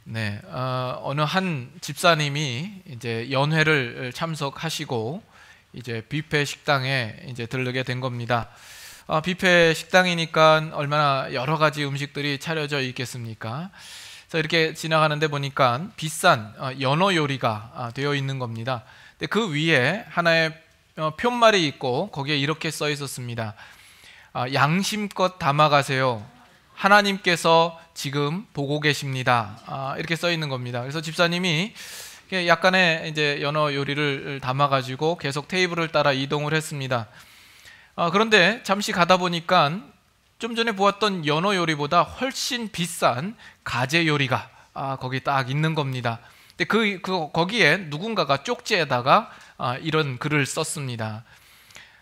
네, 어느 한 집사님이 이제 연회를 참석하시고 이제 뷔페 식당에 이제 들르게 된 겁니다. 뷔페 식당이니까 얼마나 여러 가지 음식들이 차려져 있겠습니까? 그래서 이렇게 지나가는데 보니까 비싼 연어 요리가 되어 있는 겁니다. 근데 그 위에 하나의 편말이 있고 거기에 이렇게 써 있었습니다. 양심껏 담아가세요. 하나님께서 지금 보고 계십니다. 이렇게 써 있는 겁니다. 그래서 집사님이 약간의 이제 연어 요리를 담아가지고 계속 테이블을 따라 이동을 했습니다. 그런데 잠시 가다 보니까 좀 전에 보았던 연어 요리보다 훨씬 비싼 가재 요리가 거기 딱 있는 겁니다. 근데 거기에 누군가가 쪽지에다가 이런 글을 썼습니다.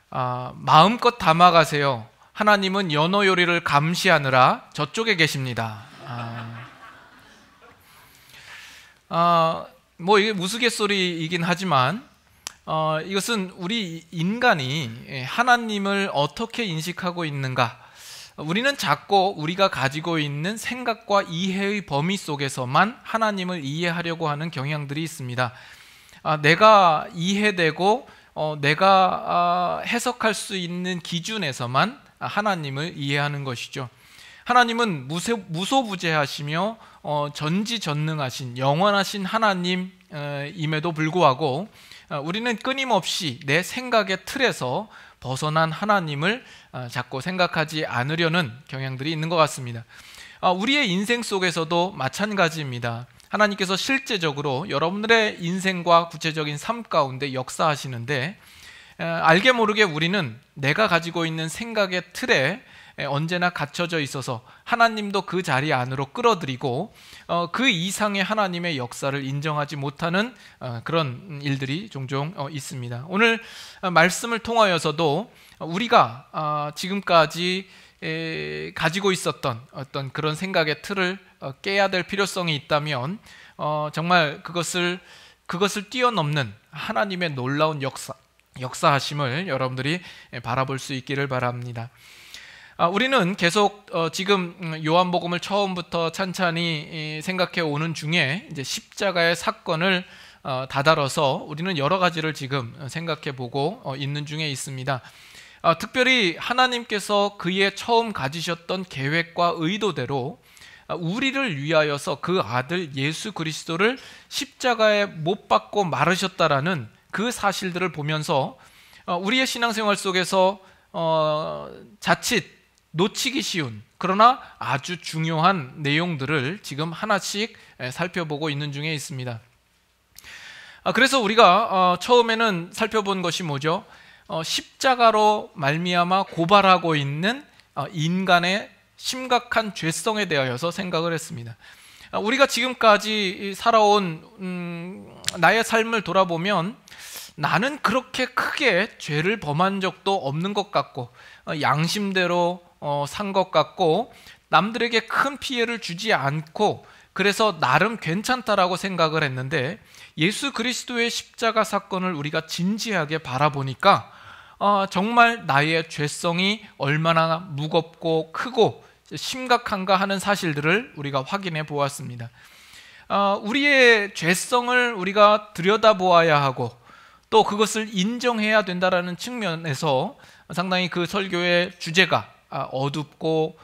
마음껏 담아가세요. 하나님은 연어 요리를 감시하느라 저쪽에 계십니다. 뭐 이게 우스갯소리이긴 하지만 이것은 우리 인간이 하나님을 어떻게 인식하고 있는가, 우리는 자꾸 우리가 가지고 있는 생각과 이해의 범위 속에서만 하나님을 이해하려고 하는 경향들이 있습니다. 내가 이해되고 내가 해석할 수 있는 기준에서만 하나님을 이해하는 것이죠. 하나님은 무소부재하시며 전지전능하신 영원하신 하나님임에도 불구하고 우리는 끊임없이 내 생각의 틀에서 벗어난 하나님을 자꾸 생각하지 않으려는 경향들이 있는 것 같습니다. 우리의 인생 속에서도 마찬가지입니다. 하나님께서 실제적으로 여러분들의 인생과 구체적인 삶 가운데 역사하시는데 알게 모르게 우리는 내가 가지고 있는 생각의 틀에 언제나 갇혀져 있어서 하나님도 그 자리 안으로 끌어들이고 그 이상의 하나님의 역사를 인정하지 못하는 그런 일들이 종종 있습니다. 오늘 말씀을 통하여서도 우리가 지금까지 가지고 있었던 어떤 그런 생각의 틀을 깨야 될 필요성이 있다면 정말 그것을 뛰어넘는 하나님의 놀라운 역사하심을 여러분들이 바라볼 수 있기를 바랍니다. 우리는 계속 지금 요한복음을 처음부터 찬찬히 생각해 오는 중에 이제 십자가의 사건을 다다뤄서 우리는 여러 가지를 지금 생각해 보고 있는 중에 있습니다. 특별히 하나님께서 그의 처음 가지셨던 계획과 의도대로 우리를 위하여서 그 아들 예수 그리스도를 십자가에 못 박고 마르셨다라는 그 사실들을 보면서 우리의 신앙생활 속에서 자칫 놓치기 쉬운 그러나 아주 중요한 내용들을 지금 하나씩 살펴보고 있는 중에 있습니다. 그래서 우리가 처음에는 살펴본 것이 뭐죠? 십자가로 말미암아 고발하고 있는 인간의 심각한 죄성에 대하여서 생각을 했습니다. 우리가 지금까지 살아온 나의 삶을 돌아보면 나는 그렇게 크게 죄를 범한 적도 없는 것 같고 양심대로 산 것 같고 남들에게 큰 피해를 주지 않고 그래서 나름 괜찮다라고 생각을 했는데 예수 그리스도의 십자가 사건을 우리가 진지하게 바라보니까 정말 나의 죄성이 얼마나 무겁고 크고 심각한가 하는 사실들을 우리가 확인해 보았습니다. 우리의 죄성을 우리가 들여다보아야 하고 또 그것을 인정해야 된다라는 측면에서 상당히 그 설교의 주제가 어둡고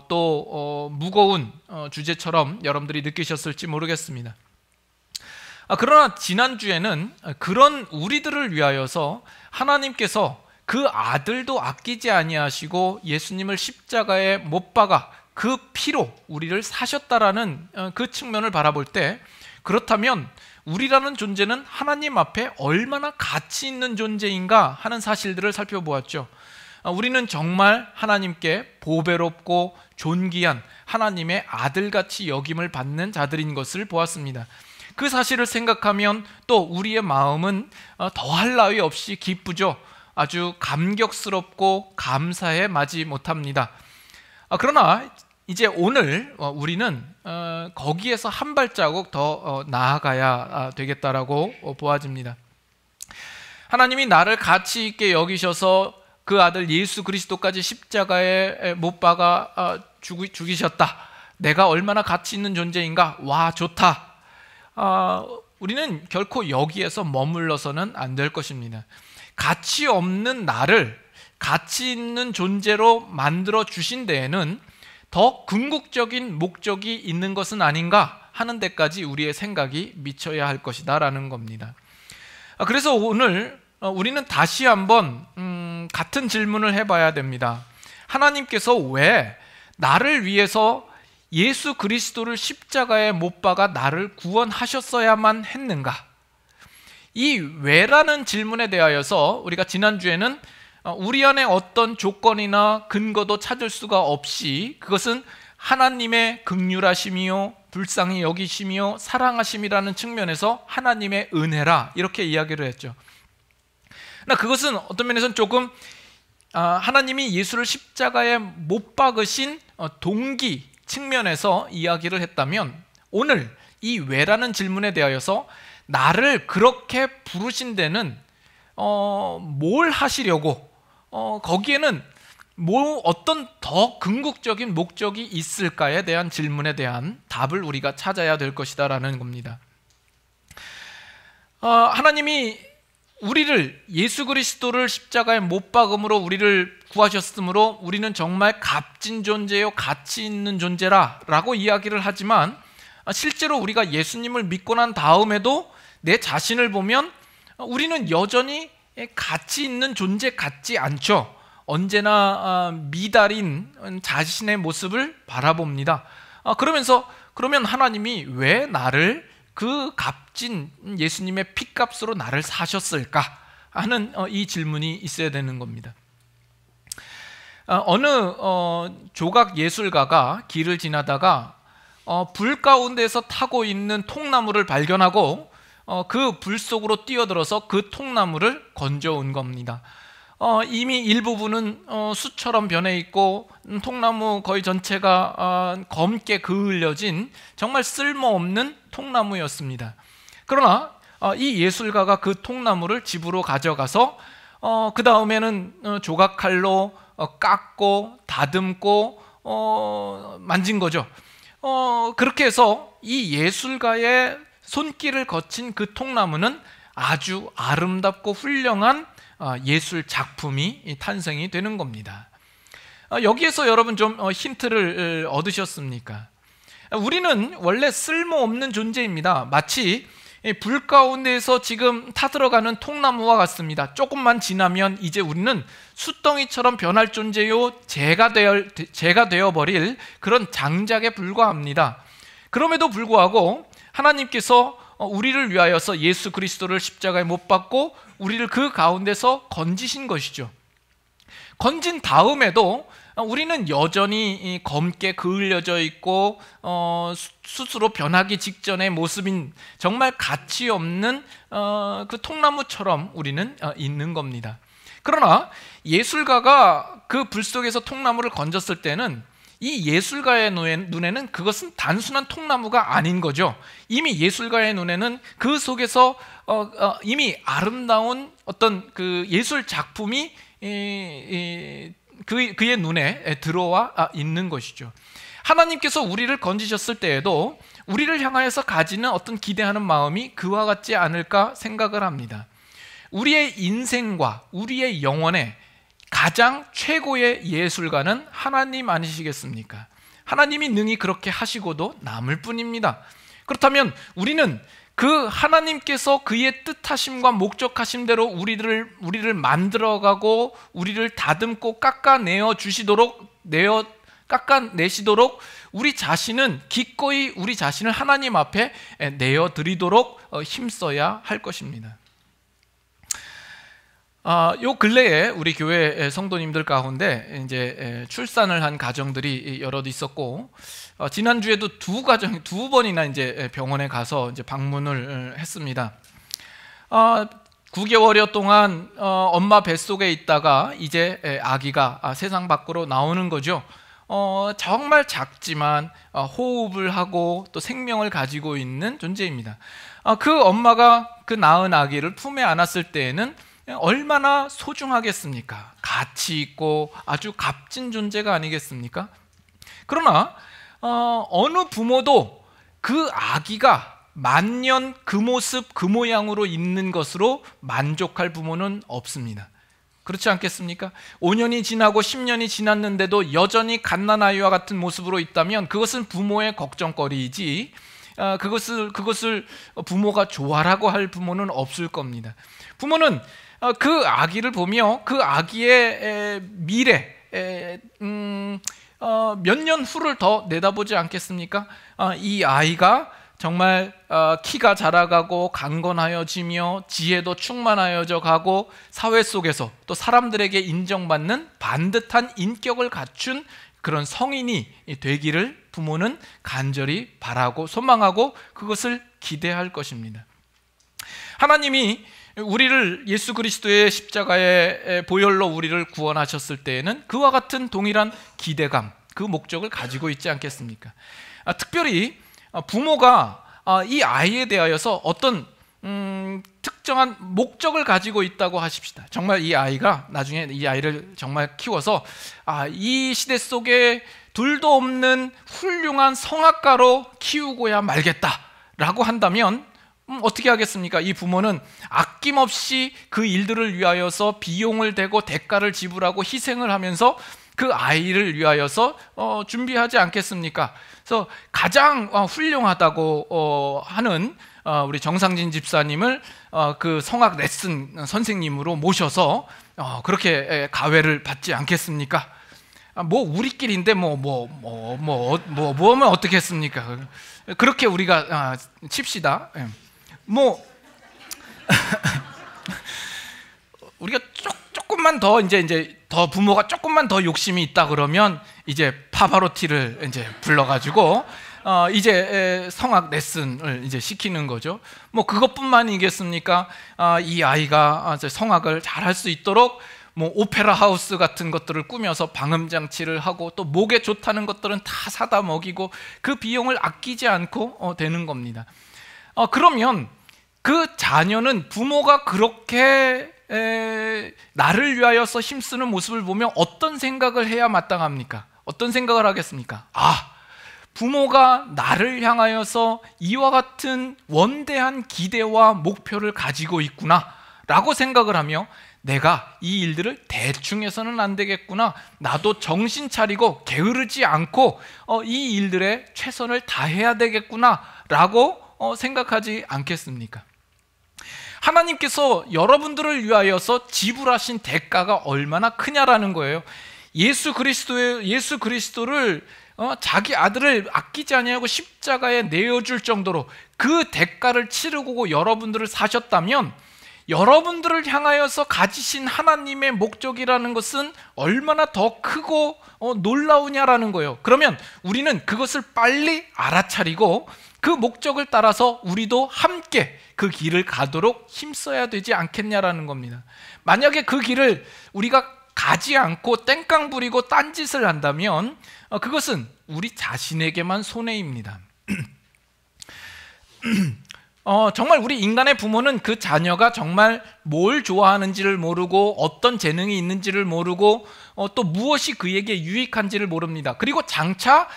또 무거운 주제처럼 여러분들이 느끼셨을지 모르겠습니다. 그러나 지난주에는 그런 우리들을 위하여서 하나님께서 그 아들도 아끼지 아니하시고 예수님을 십자가에 못 박아 그 피로 우리를 사셨다라는 그 측면을 바라볼 때, 그렇다면 우리라는 존재는 하나님 앞에 얼마나 가치 있는 존재인가 하는 사실들을 살펴보았죠. 우리는 정말 하나님께 보배롭고 존귀한 하나님의 아들같이 여김을 받는 자들인 것을 보았습니다. 그 사실을 생각하면 또 우리의 마음은 더할 나위 없이 기쁘죠. 아주 감격스럽고 감사해 마지 못합니다. 그러나 이제 오늘 우리는 거기에서 한 발자국 더 나아가야 되겠다라고 보아집니다. 하나님이 나를 가치 있게 여기셔서 그 아들 예수 그리스도까지 십자가에 못 박아 죽이셨다. 내가 얼마나 가치 있는 존재인가? 와, 좋다. 우리는 결코 여기에서 머물러서는 안 될 것입니다. 가치 없는 나를 가치 있는 존재로 만들어 주신 데에는 더 궁극적인 목적이 있는 것은 아닌가 하는 데까지 우리의 생각이 미쳐야 할 것이다 라는 겁니다. 그래서 오늘 우리는 다시 한번 같은 질문을 해봐야 됩니다. 하나님께서 왜 나를 위해서 예수 그리스도를 십자가에 못 박아 나를 구원하셨어야만 했는가? 이 왜라는 질문에 대하여서 우리가 지난주에는 우리 안에 어떤 조건이나 근거도 찾을 수가 없이 그것은 하나님의 긍휼하심이요 불쌍히 여기심이요 사랑하심이라는 측면에서 하나님의 은혜라 이렇게 이야기를 했죠. 그것은 어떤 면에서는 조금 하나님이 예수를 십자가에 못 박으신 동기 측면에서 이야기를 했다면, 오늘 이 왜라는 질문에 대하여서 나를 그렇게 부르신 데는 뭘 하시려고, 거기에는 어떤 더 궁극적인 목적이 있을까에 대한 질문에 대한 답을 우리가 찾아야 될 것이다 라는 겁니다. 하나님이 우리를, 예수 그리스도를 십자가에 못 박음으로 우리를 구하셨으므로 우리는 정말 값진 존재요 가치 있는 존재라 라고 이야기를 하지만, 실제로 우리가 예수님을 믿고 난 다음에도 내 자신을 보면 우리는 여전히 가치 있는 존재 같지 않죠. 언제나 미달인 자신의 모습을 바라봅니다. 그러면 하나님이 왜 나를 그 값진 예수님의 피값으로 나를 사셨을까 하는 이 질문이 있어야 되는 겁니다. 어느 조각 예술가가 길을 지나다가 불 가운데서 타고 있는 통나무를 발견하고 그 불 속으로 뛰어들어서 그 통나무를 건져온 겁니다. 이미 일부분은 숯처럼 변해 있고 통나무 거의 전체가 검게 그을려진 정말 쓸모없는 통나무였습니다. 그러나 이 예술가가 그 통나무를 집으로 가져가서 그 다음에는 조각칼로 깎고 다듬고 만진 거죠. 그렇게 해서 이 예술가의 손길을 거친 그 통나무는 아주 아름답고 훌륭한 예술 작품이 탄생이 되는 겁니다. 여기에서 여러분 좀 힌트를 얻으셨습니까? 우리는 원래 쓸모없는 존재입니다. 마치 불 가운데에서 지금 타들어가는 통나무와 같습니다. 조금만 지나면 이제 우리는 숯덩이처럼 변할 존재요 재가 되어버릴 그런 장작에 불과합니다. 그럼에도 불구하고 하나님께서 우리를 위하여서 예수 그리스도를 십자가에 못 박고 우리를 그 가운데서 건지신 것이죠. 건진 다음에도 우리는 여전히 검게 그을려져 있고 숯으로 변하기 직전의 모습인 정말 가치 없는 그 통나무처럼 우리는 있는 겁니다. 그러나 예술가가 그 불 속에서 통나무를 건졌을 때는 이 예술가의 눈에는 그것은 단순한 통나무가 아닌 거죠. 이미 예술가의 눈에는 그 속에서 이미 아름다운 어떤 그 예술 작품이 그의 눈에 들어와 있는 것이죠. 하나님께서 우리를 건지셨을 때에도 우리를 향하여서 가지는 어떤 기대하는 마음이 그와 같지 않을까 생각을 합니다. 우리의 인생과 우리의 영혼에 가장 최고의 예술가는 하나님 아니시겠습니까? 하나님이 능히 그렇게 하시고도 남을 뿐입니다. 그렇다면 우리는 그 하나님께서 그의 뜻하심과 목적하심대로 우리를 만들어가고 우리를 다듬고 깎아내시도록 우리 자신은 기꺼이 우리 자신을 하나님 앞에 내어드리도록 힘써야 할 것입니다. 요 근래에 우리 교회 성도님들 가운데 이제 출산을 한 가정들이 여럿 있었고, 지난주에도 두 번이나 이제 병원에 가서 이제 방문을 했습니다. 9개월여 동안 엄마 뱃속에 있다가 이제 아기가 세상 밖으로 나오는 거죠. 정말 작지만 호흡을 하고 또 생명을 가지고 있는 존재입니다. 그 엄마가 그 낳은 아기를 품에 안았을 때에는 얼마나 소중하겠습니까? 가치 있고 아주 값진 존재가 아니겠습니까? 그러나 어느 부모도 그 아기가 만년 그 모습 그 모양으로 있는 것으로 만족할 부모는 없습니다. 그렇지 않겠습니까? 5년이 지나고 10년이 지났는데도 여전히 갓난아이와 같은 모습으로 있다면 그것은 부모의 걱정거리이지 그것을 부모가 좋아라고 할 부모는 없을 겁니다. 부모는 그 아기를 보며 그 아기의 미래 몇 년 후를 더 내다보지 않겠습니까? 이 아이가 정말 키가 자라가고 강건하여지며 지혜도 충만하여져 가고 사회 속에서 또 사람들에게 인정받는 반듯한 인격을 갖춘 그런 성인이 되기를 부모는 간절히 바라고 소망하고 그것을 기대할 것입니다. 하나님이 우리를 예수 그리스도의 십자가의 보혈로 우리를 구원하셨을 때에는 그와 같은 동일한 기대감, 그 목적을 가지고 있지 않겠습니까? 특별히 부모가 이 아이에 대하여서 어떤 특정한 목적을 가지고 있다고 하십시다. 정말 이 아이가 나중에 이 아이를 정말 키워서 이 시대 속에 둘도 없는 훌륭한 성악가로 키우고야 말겠다라고 한다면 어떻게 하겠습니까? 이 부모는 아낌없이 그 일들을 위하여서 비용을 대고 대가를 지불하고 희생을 하면서 그 아이를 위하여서 준비하지 않겠습니까? 그래서 가장 훌륭하다고 하는 우리 정상진 집사님을 그 성악 레슨 선생님으로 모셔서 그렇게 가회를 받지 않겠습니까? 뭐 우리끼리인데 뭐 하면 어떻겠습니까? 그렇게 우리가 칩시다. 뭐 우리가 조금만 더 이제 더 부모가 조금만 더 욕심이 있다 그러면 이제 파바로티를 이제 불러가지고 이제 성악 레슨을 이제 시키는 거죠. 뭐 그것뿐만이겠습니까? 이 아이가 성악을 잘할 수 있도록 뭐 오페라 하우스 같은 것들을 꾸며서 방음 장치를 하고 또 목에 좋다는 것들은 다 사다 먹이고 그 비용을 아끼지 않고 되는 겁니다. 그러면 그 자녀는 부모가 그렇게 나를 위하여서 힘쓰는 모습을 보며 어떤 생각을 해야 마땅합니까? 어떤 생각을 하겠습니까? 부모가 나를 향하여서 이와 같은 원대한 기대와 목표를 가지고 있구나 라고 생각을 하며 내가 이 일들을 대충 해서는 안 되겠구나, 나도 정신 차리고 게으르지 않고 이 일들에 최선을 다해야 되겠구나 라고 생각하지 않겠습니까? 하나님께서 여러분들을 위하여서 지불하신 대가가 얼마나 크냐라는 거예요. 예수 그리스도를 자기 아들을 아끼지 아니하고 십자가에 내어줄 정도로 그 대가를 치르고 여러분들을 사셨다면 여러분들을 향하여서 가지신 하나님의 목적이라는 것은 얼마나 더 크고 놀라우냐라는 거예요. 그러면 우리는 그것을 빨리 알아차리고 그 목적을 따라서 우리도 함께 그 길을 가도록 힘써야 되지 않겠냐라는 겁니다. 만약에 그 길을 우리가 가지 않고 땡깡 부리고 딴짓을 한다면 그것은 우리 자신에게만 손해입니다. 정말 우리 인간의 부모는 그 자녀가 정말 뭘 좋아하는지를 모르고 어떤 재능이 있는지를 모르고 또 무엇이 그에게 유익한지를 모릅니다. 그리고 장차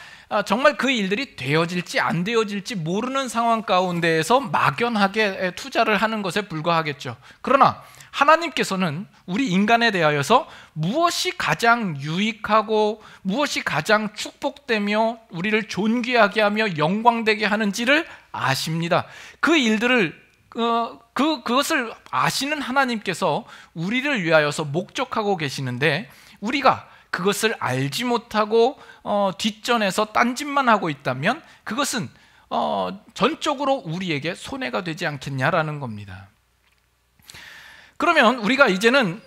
정말 그 일들이 되어질지 안 되어질지 모르는 상황 가운데에서 막연하게 투자를 하는 것에 불과하겠죠. 그러나 하나님께서는 우리 인간에 대하여서 무엇이 가장 유익하고 무엇이 가장 축복되며 우리를 존귀하게 하며 영광되게 하는지를 아십니다. 그 일들을 그것을 아시는 하나님께서 우리를 위하여서 목적하고 계시는데 우리가 그것을 알지 못하고 뒷전에서 딴짓만 하고 있다면 그것은 전적으로 우리에게 손해가 되지 않겠냐라는 겁니다. 그러면 우리가 이제는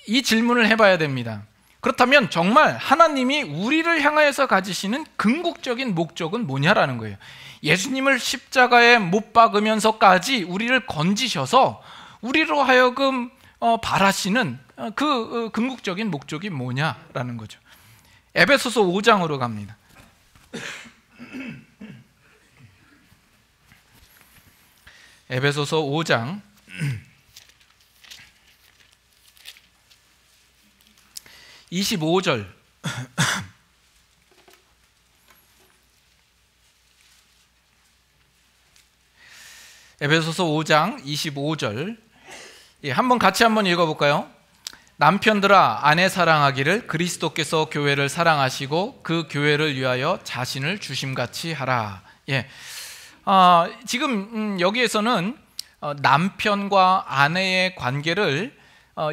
이 질문을 해봐야 됩니다. 그렇다면 정말 하나님이 우리를 향하여서 가지시는 궁극적인 목적은 뭐냐라는 거예요. 예수님을 십자가에 못 박으면서까지 우리를 건지셔서 우리로 하여금 바라시는 그 궁극적인 목적이 뭐냐라는 거죠. 에베소서 5장으로 갑니다. 에베소서 5장 25절 에베소서 5장 25절 한번 같이 한번 읽어볼까요? 남편들아 아내 사랑하기를 그리스도께서 교회를 사랑하시고 그 교회를 위하여 자신을 주심같이 하라. 지금 여기에서는 남편과 아내의 관계를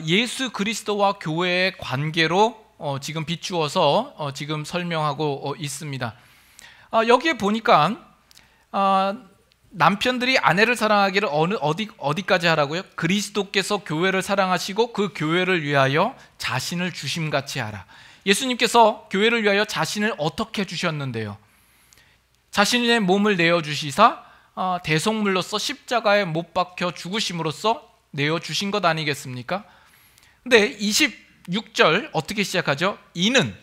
예수 그리스도와 교회의 관계로 지금 비추어서 지금 설명하고 있습니다. 여기에 보니까 남편들이 아내를 사랑하기를 어디까지 하라고요? 그리스도께서 교회를 사랑하시고 그 교회를 위하여 자신을 주심같이 하라. 예수님께서 교회를 위하여 자신을 어떻게 주셨는데요? 자신의 몸을 내어주시사 대속물로서 십자가에 못 박혀 죽으심으로써 내어주신 것 아니겠습니까? 근데 26절 어떻게 시작하죠? 이는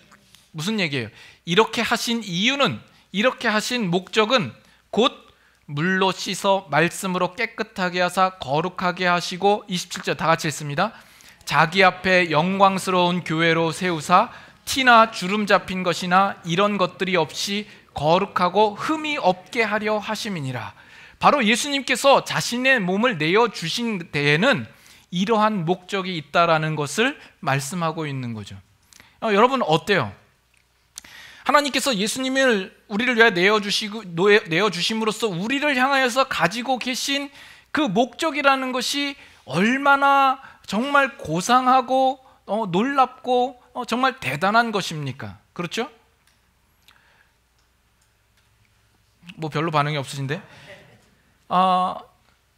무슨 얘기예요? 이렇게 하신 이유는, 이렇게 하신 목적은 곧 물로 씻어 말씀으로 깨끗하게 하사 거룩하게 하시고, 27절 다 같이 읽습니다. 자기 앞에 영광스러운 교회로 세우사 티나 주름 잡힌 것이나 이런 것들이 없이 거룩하고 흠이 없게 하려 하심이니라. 바로 예수님께서 자신의 몸을 내어주신 데에는 이러한 목적이 있다라는 것을 말씀하고 있는 거죠. 여러분 어때요? 하나님께서 예수님을 우리를 위해 내어주심으로써 우리를 향하여서 가지고 계신 그 목적이라는 것이 얼마나 정말 고상하고 놀랍고 정말 대단한 것입니까? 그렇죠? 뭐 별로 반응이 없으신데?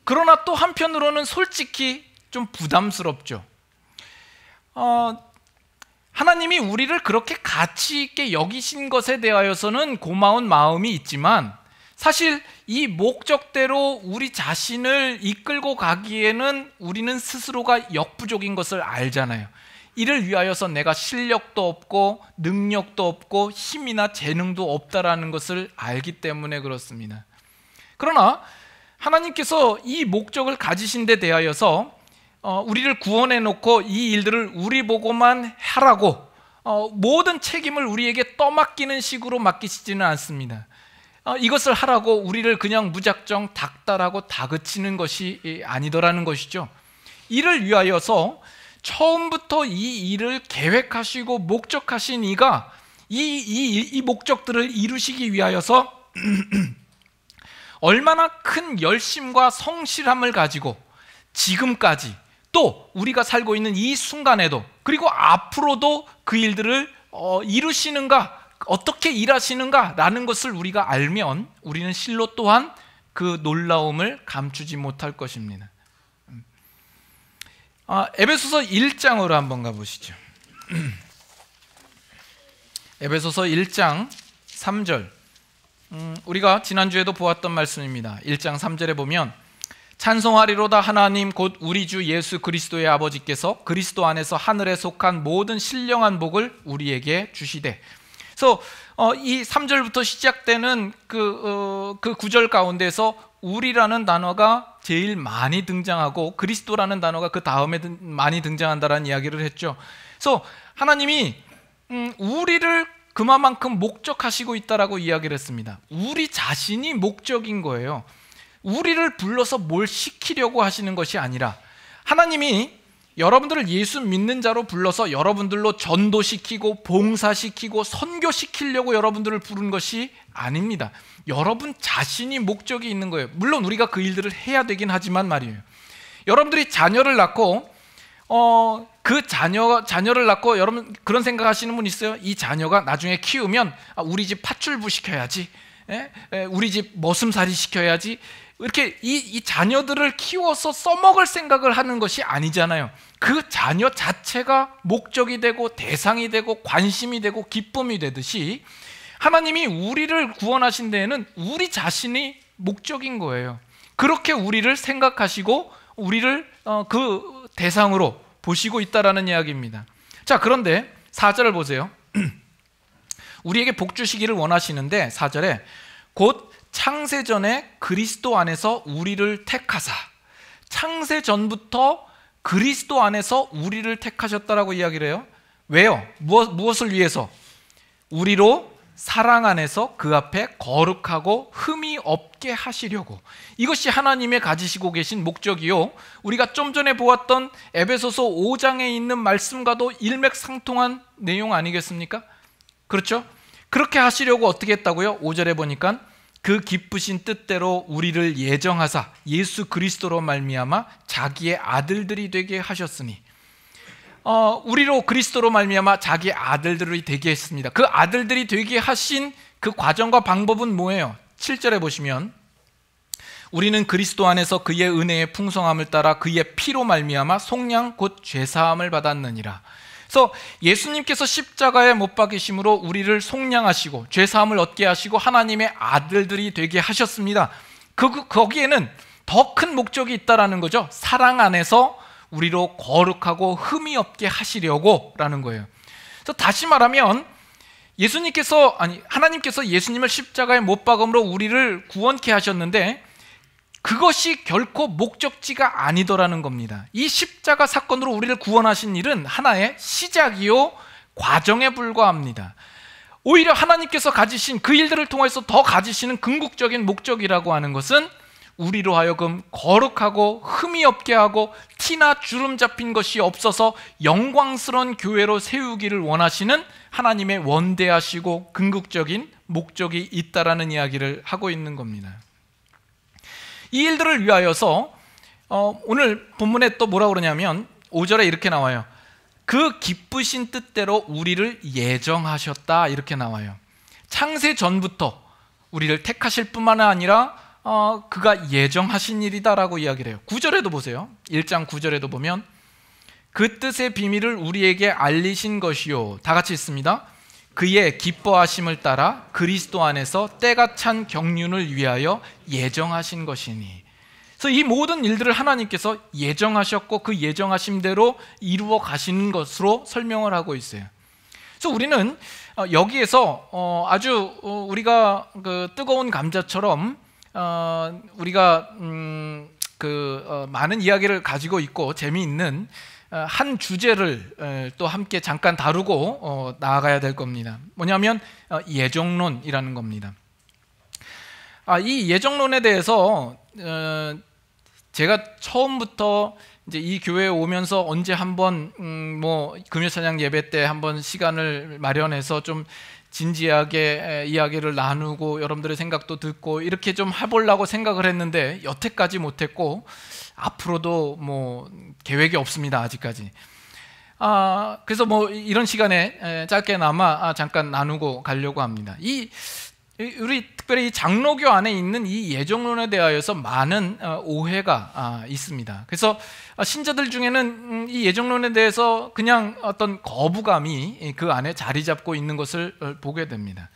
그러나 또 한편으로는 솔직히 좀 부담스럽죠. 하나님이 우리를 그렇게 가치 있게 여기신 것에 대하여서는 고마운 마음이 있지만, 사실 이 목적대로 우리 자신을 이끌고 가기에는 우리는 스스로가 역부족인 것을 알잖아요. 이를 위하여서 내가 실력도 없고 능력도 없고 힘이나 재능도 없다라는 것을 알기 때문에 그렇습니다. 그러나 하나님께서 이 목적을 가지신 데 대하여서 우리를 구원해 놓고 이 일들을 우리 보고만 하라고 모든 책임을 우리에게 떠맡기는 식으로 맡기시지는 않습니다. 이것을 하라고 우리를 그냥 무작정 닥달하고 다그치는 것이 아니더라는 것이죠. 이를 위하여서 처음부터 이 일을 계획하시고 목적하신 이가 이 목적들을 이루시기 위하여서 얼마나 큰 열심과 성실함을 가지고 지금까지 또 우리가 살고 있는 이 순간에도, 그리고 앞으로도 그 일들을 이루시는가, 어떻게 일하시는가라는 것을 우리가 알면 우리는 실로 또한 그 놀라움을 감추지 못할 것입니다. 에베소서 1장으로 한번 가보시죠. 에베소서 1장 3절, 우리가 지난주에도 보았던 말씀입니다. 1장 3절에 보면 찬송하리로다 하나님 곧 우리 주 예수 그리스도의 아버지께서 그리스도 안에서 하늘에 속한 모든 신령한 복을 우리에게 주시되. 그래서 이 3절부터 시작되는 그 구절 가운데서 우리라는 단어가 제일 많이 등장하고 그리스도라는 단어가 그 다음에 많이 등장한다라는 이야기를 했죠. 그래서 하나님이 우리를 그만큼 목적하시고 있다라고 이야기를 했습니다. 우리 자신이 목적인 거예요. 우리를 불러서 뭘 시키려고 하시는 것이 아니라, 하나님이 여러분들을 예수 믿는 자로 불러서 여러분들로 전도시키고 봉사시키고 선교시키려고 여러분들을 부른 것이 아닙니다. 여러분 자신이 목적이 있는 거예요. 물론 우리가 그 일들을 해야 되긴 하지만 말이에요. 여러분들이 자녀를 낳고 그 자녀를 낳고 여러분 그런 생각하시는 분 있어요? 이 자녀가 나중에 키우면 우리 집 팥줄부 시켜야지, 우리 집 머슴살이 시켜야지, 이렇게 이 자녀들을 키워서 써먹을 생각을 하는 것이 아니잖아요. 그 자녀 자체가 목적이 되고 대상이 되고 관심이 되고 기쁨이 되듯이 하나님이 우리를 구원하신 데에는 우리 자신이 목적인 거예요. 그렇게 우리를 생각하시고 우리를 그 대상으로 보시고 있다라는 이야기입니다. 자, 그런데 4절을 보세요. 우리에게 복 주시기를 원하시는데 4절에 곧 창세전에 그리스도 안에서 우리를 택하사, 창세전부터 그리스도 안에서 우리를 택하셨다라고 이야기를 해요. 왜요? 무엇을 위해서? 우리로 사랑 안에서 그 앞에 거룩하고 흠이 없게 하시려고. 이것이 하나님의 가지시고 계신 목적이요, 우리가 좀 전에 보았던 에베소서 5장에 있는 말씀과도 일맥상통한 내용 아니겠습니까? 그렇죠? 그렇게 하시려고 어떻게 했다고요? 5절에 보니까 그 기쁘신 뜻대로 우리를 예정하사 예수 그리스도로 말미암아 자기의 아들들이 되게 하셨으니, 우리로 그리스도로 말미암아 자기 아들들이 되게 했습니다. 그 아들들이 되게 하신 그 과정과 방법은 뭐예요? 7절에 보시면 우리는 그리스도 안에서 그의 은혜의 풍성함을 따라 그의 피로 말미암아 속량 곧 죄사함을 받았느니라. 그래서 예수님께서 십자가에 못 박히심으로 우리를 속량하시고 죄사함을 얻게 하시고 하나님의 아들들이 되게 하셨습니다. 거기에는 더 큰 목적이 있다라는 거죠. 사랑 안에서 우리로 거룩하고 흠이 없게 하시려고 라는 거예요. 그래서 다시 말하면 하나님께서 예수님을 십자가에 못 박음으로 우리를 구원케 하셨는데 그것이 결코 목적지가 아니더라는 겁니다. 이 십자가 사건으로 우리를 구원하신 일은 하나의 시작이요 과정에 불과합니다. 오히려 하나님께서 가지신 그 일들을 통해서 더 가지시는 궁극적인 목적이라고 하는 것은 우리로 하여금 거룩하고 흠이 없게 하고 티나 주름 잡힌 것이 없어서 영광스러운 교회로 세우기를 원하시는 하나님의 원대하시고 궁극적인 목적이 있다라는 이야기를 하고 있는 겁니다. 이 일들을 위하여서 오늘 본문에 또 뭐라 그러냐면 5절에 이렇게 나와요. 그 기쁘신 뜻대로 우리를 예정하셨다, 이렇게 나와요. 창세 전부터 우리를 택하실 뿐만 아니라 그가 예정하신 일이다라고 이야기를 해요. 9절에도 보세요. 1장 9절에도 보면 그 뜻의 비밀을 우리에게 알리신 것이요, 다 같이 있습니다. 그의 기뻐하심을 따라 그리스도 안에서 때가 찬 경륜을 위하여 예정하신 것이니. 그래서 이 모든 일들을 하나님께서 예정하셨고 그 예정하심대로 이루어 가시는 것으로 설명을 하고 있어요. 그래서 우리는 여기에서 아주 우리가 그 뜨거운 감자처럼 우리가 많은 이야기를 가지고 있고 재미있는 한 주제를 또 함께 잠깐 다루고 나아가야 될 겁니다. 뭐냐면 예정론이라는 겁니다. 이 예정론에 대해서 제가 처음부터 이제 이 교회에 오면서 언제 한번 금요 찬양 예배 때 한번 시간을 마련해서 좀 진지하게 이야기를 나누고 여러분들의 생각도 듣고 이렇게 좀 해보려고 생각을 했는데 여태까지 못했고 앞으로도 계획이 없습니다, 아직까지. 그래서 이런 시간에 짧게나마 잠깐 나누고 가려고 합니다. 우리 특별히 이 장로교 안에 있는 이 예정론에 대하여서 많은 오해가 있습니다. 그래서 신자들 중에는 이 예정론에 대해서 그냥 어떤 거부감이 그 안에 자리 잡고 있는 것을 보게 됩니다.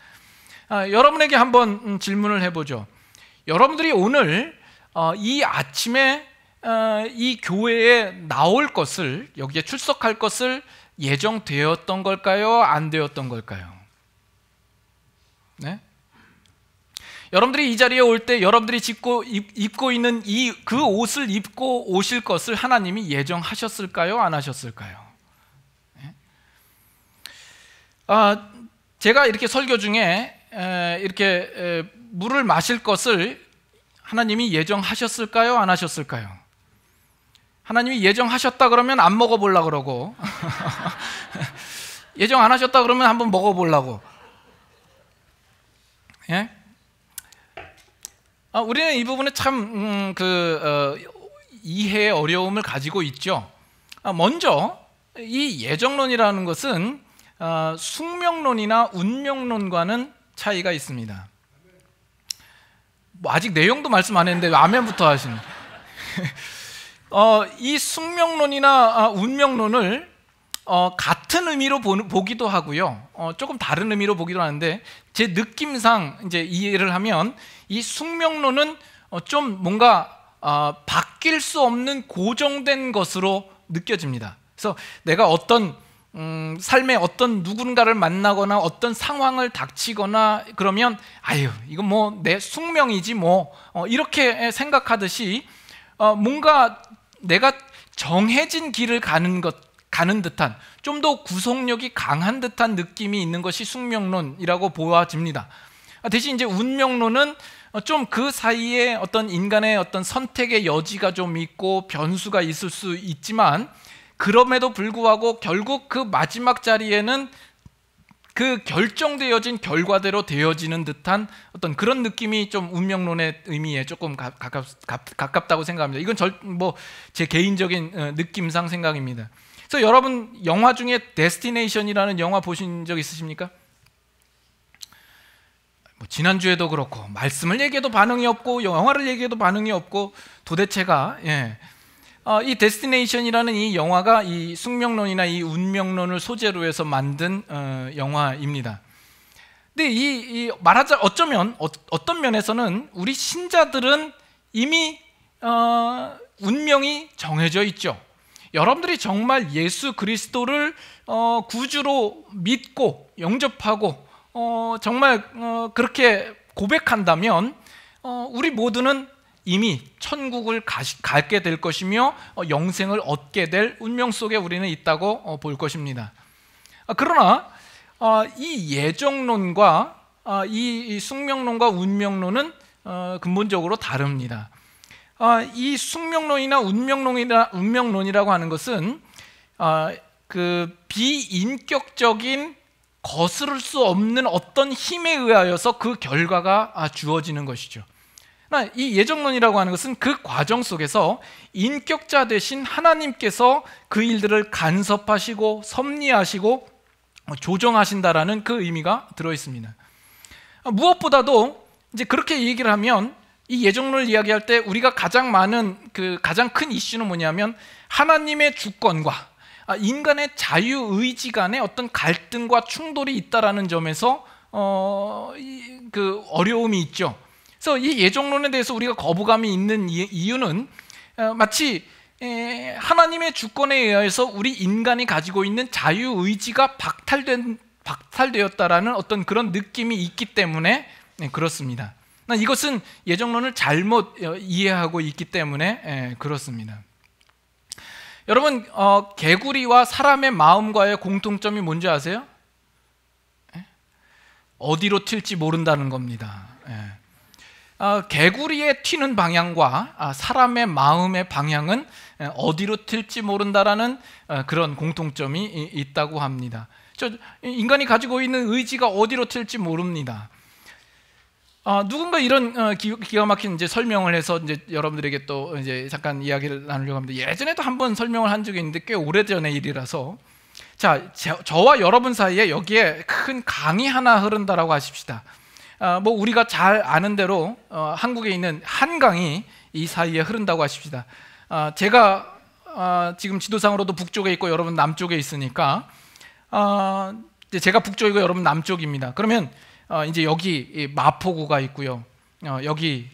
여러분에게 한번 질문을 해보죠. 여러분들이 오늘 이 아침에 이 교회에 나올 것을, 여기에 출석할 것을 예정되었던 걸까요? 안 되었던 걸까요? 네? 여러분들이 이 자리에 올 때 여러분들이 입고 있는 그 옷을 입고 오실 것을 하나님이 예정하셨을까요? 안 하셨을까요? 네? 제가 이렇게 설교 중에 이렇게 물을 마실 것을 하나님이 예정하셨을까요? 안 하셨을까요? 하나님이 예정하셨다 그러면 안 먹어보려고 그러고 예정 안 하셨다 그러면 한번 먹어보려고. 예? 우리는 이 부분에 참 이해의 어려움을 가지고 있죠. 먼저 이 예정론이라는 것은 숙명론이나 운명론과는 차이가 있습니다. 아직 내용도 말씀 안 했는데 아멘부터 하시는. 이 숙명론이나 운명론을 같은 의미로 보기도 하고요, 조금 다른 의미로 보기도 하는데 제 느낌상 이제 이해를 하면 이 숙명론은 좀 뭔가 바뀔 수 없는 고정된 것으로 느껴집니다. 그래서 내가 어떤 삶의 어떤 누군가를 만나거나 어떤 상황을 닥치거나 그러면 이건 내 숙명이지 이렇게 생각하듯이 뭔가 내가 정해진 길을 가는 것 가는 듯한, 좀 더 구속력이 강한 듯한 느낌이 있는 것이 숙명론이라고 보아집니다. 대신 이제 운명론은 좀 그 사이에 어떤 인간의 어떤 선택의 여지가 좀 있고 변수가 있을 수 있지만, 그럼에도 불구하고 결국 그 마지막 자리에는 그 결정되어진 결과대로 되어지는 듯한 어떤 그런 느낌이 좀 운명론의 의미에 조금 가깝다고 생각합니다. 이건 제 개인적인 느낌상 생각입니다. 그래서 여러분 영화 중에 데스티네이션이라는 영화 보신 적 있으십니까? 지난주에도 그렇고 말씀을 얘기해도 반응이 없고 영화를 얘기해도 반응이 없고 도대체가 이 데스티네이션이라는 이 영화가 이 숙명론이나 이 운명론을 소재로 해서 만든 영화입니다. 근데 말하자 어쩌면 어떤 면에서는 우리 신자들은 이미 운명이 정해져 있죠. 여러분들이 정말 예수 그리스도를 구주로 믿고 영접하고 정말 그렇게 고백한다면 우리 모두는 이미 천국을 가게 될 것이며 영생을 얻게 될 운명 속에 우리는 있다고 볼 것입니다. 그러나 이 예정론과 이 숙명론과 운명론은 근본적으로 다릅니다. 이 숙명론이나 운명론이라고 하는 것은 그 비인격적인 거스를 수 없는 어떤 힘에 의하여서 그 결과가 주어지는 것이죠. 이 예정론이라고 하는 것은 그 과정 속에서 인격자 되신 하나님께서 그 일들을 간섭하시고 섭리하시고 조정하신다라는 그 의미가 들어 있습니다. 무엇보다도 이제 그렇게 얘기를 하면 이 예정론을 이야기할 때 우리가 가장 큰 이슈는 뭐냐면 하나님의 주권과 인간의 자유의지 간의 어떤 갈등과 충돌이 있다라는 점에서 그 어려움이 있죠. 그래서 이 예정론에 대해서 우리가 거부감이 있는 이유는 마치 하나님의 주권에 의해서 우리 인간이 가지고 있는 자유의지가 박탈되었다라는 어떤 그런 느낌이 있기 때문에 그렇습니다. 이것은 예정론을 잘못 이해하고 있기 때문에 그렇습니다. 여러분 개구리와 사람의 마음과의 공통점이 뭔지 아세요? 어디로 튈지 모른다는 겁니다. 개구리의 튀는 방향과 사람의 마음의 방향은 어디로 튈지 모른다라는 그런 공통점이 있다고 합니다. 인간이 가지고 있는 의지가 어디로 튈지 모릅니다. 누군가 이런 기가 막힌 이제 설명을 해서 이제 여러분들에게 또 이제 잠깐 이야기를 나누려고 합니다. 예전에도 한번 설명을 한 적이 있는데 꽤 오래전의 일이라서, 저와 여러분 사이에 여기에 큰 강이 하나 흐른다라고 하십시다. 우리가 잘 아는 대로 한국에 있는 한강이 이 사이에 흐른다고 하십시다. 제가 지금 지도상으로도 북쪽에 있고 여러분 남쪽에 있으니까 제가 북쪽이고 여러분 남쪽입니다. 그러면 이제 여기 마포구가 있고요. 여기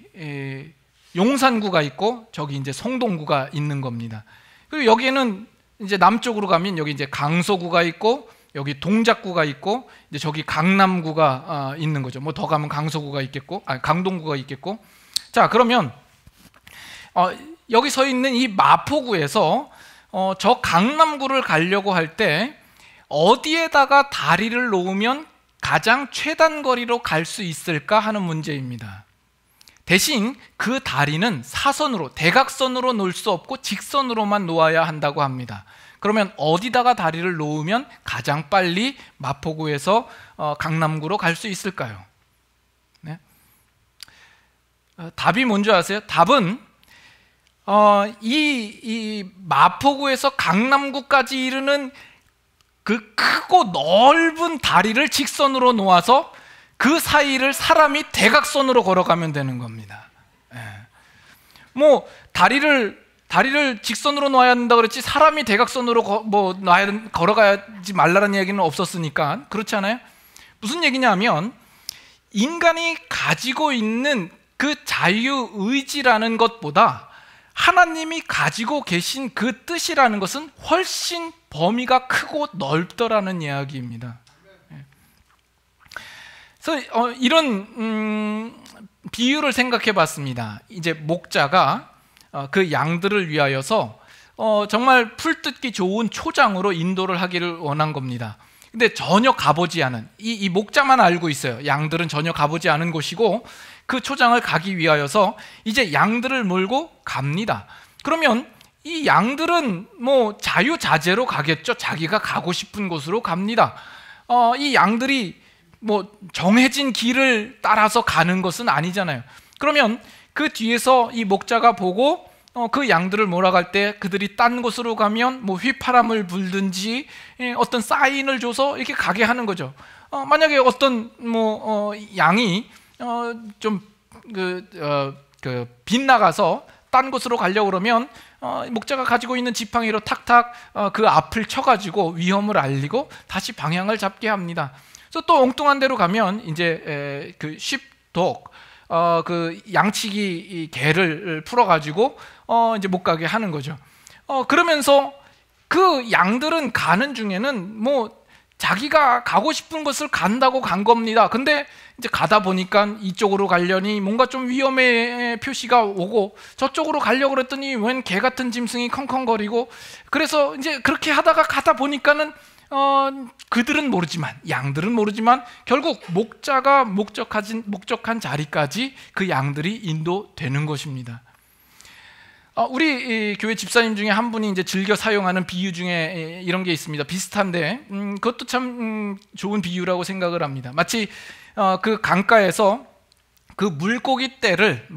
용산구가 있고 저기 이제 성동구가 있는 겁니다. 그리고 여기에는 이제 남쪽으로 가면 여기 이제 강서구가 있고 여기 동작구가 있고 이제 저기 강남구가 있는 거죠. 더 가면 강서구가 있겠고, 강동구가 있겠고. 자, 그러면 여기 서 있는 이 마포구에서 저 강남구를 가려고 할 때 어디에다가 다리를 놓으면 가장 최단 거리로 갈 수 있을까 하는 문제입니다. 대신 그 다리는 사선으로, 대각선으로 놓을 수 없고 직선으로만 놓아야 한다고 합니다. 그러면 어디다가 다리를 놓으면 가장 빨리 마포구에서 강남구로 갈 수 있을까요? 네? 답이 뭔지 아세요? 답은 이 마포구에서 강남구까지 이르는 그 크고 넓은 다리를 직선으로 놓아서 그 사이를 사람이 대각선으로 걸어가면 되는 겁니다. 다리를 직선으로 놔야 한다 그랬지 사람이 대각선으로 걸어가지 말라는 얘기는 없었으니까. 그렇지 않아요? 무슨 얘기냐면 인간이 가지고 있는 그 자유의지라는 것보다 하나님이 가지고 계신 그 뜻이라는 것은 훨씬 범위가 크고 넓더라는 이야기입니다. 그래서 이런 비유를 생각해 봤습니다. 이제 목자가 그 양들을 위하여서 정말 풀뜯기 좋은 초장으로 인도를 하기를 원한 겁니다. 근데 전혀 가보지 않은 이 목자만 알고 있어요. 양들은 전혀 가보지 않은 곳이고 그 초장을 가기 위하여서 이제 양들을 몰고 갑니다. 그러면 이 양들은 뭐 자유자재로 가겠죠. 자기가 가고 싶은 곳으로 갑니다. 이 양들이 뭐 정해진 길을 따라서 가는 것은 아니잖아요. 그러면 그 뒤에서 이 목자가 보고 그 양들을 몰아갈 때 그들이 딴 곳으로 가면 뭐 휘파람을 불든지 어떤 사인을 줘서 이렇게 가게 하는 거죠. 만약에 어떤 양이 좀 빗나가서 딴 곳으로 가려고 그러면 목자가 가지고 있는 지팡이로 탁탁 그 앞을 쳐가지고 위험을 알리고 다시 방향을 잡게 합니다. 그래서 또 엉뚱한 데로 가면 이제 그 쉽독 그 양치기 개를 풀어가지고 이제 못 가게 하는 거죠. 그러면서 그 양들은 가는 중에는 뭐 자기가 가고 싶은 곳을 간다고 간 겁니다. 근데 이제 가다 보니까 이쪽으로 가려니 뭔가 좀 위험의 표시가 오고 저쪽으로 가려고 그랬더니 웬 개 같은 짐승이 컹컹거리고 그래서 이제 그렇게 하다가 가다 보니까는 그들은 모르지만 양들은 모르지만 결국 목자가 목적한 자리까지 그 양들이 인도되는 것입니다. 우리 교회 집사님 중에 한 분이 이제 즐겨 사용하는 비유 중에 이런 게 있습니다. 비슷한데 그것도 참 좋은 비유라고 생각을 합니다. 마치 그 강가에서 그 물고기 떼를